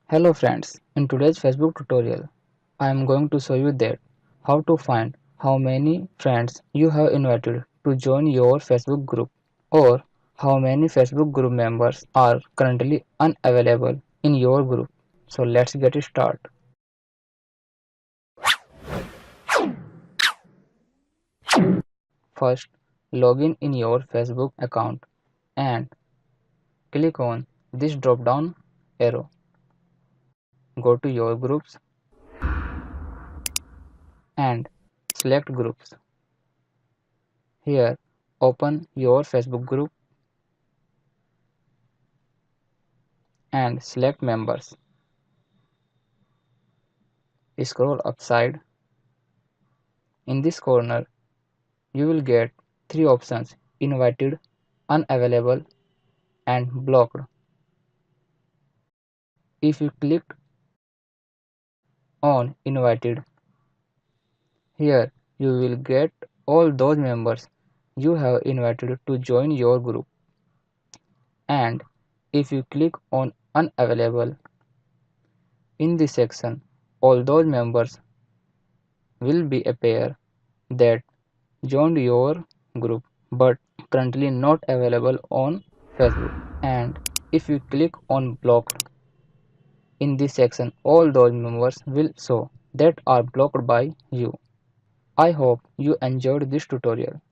Hello friends, in today's Facebook tutorial, I am going to show you that how to find how many friends you have invited to join your Facebook group or how many Facebook group members are currently unavailable in your group. So let's get started. First, log in your Facebook account and click on this drop down arrow. Go to your groups and select groups. Here, open your Facebook group and select members. Scroll upside. In this corner, you will get three options: invited, unavailable, and blocked. If you click on invited, here you will get all those members you have invited to join your group. And if you click on unavailable, in this section, all those members will be appear that joined your group but currently not available on Facebook. And if you click on blocked, in this section all those members will show that are blocked by you. I hope you enjoyed this tutorial.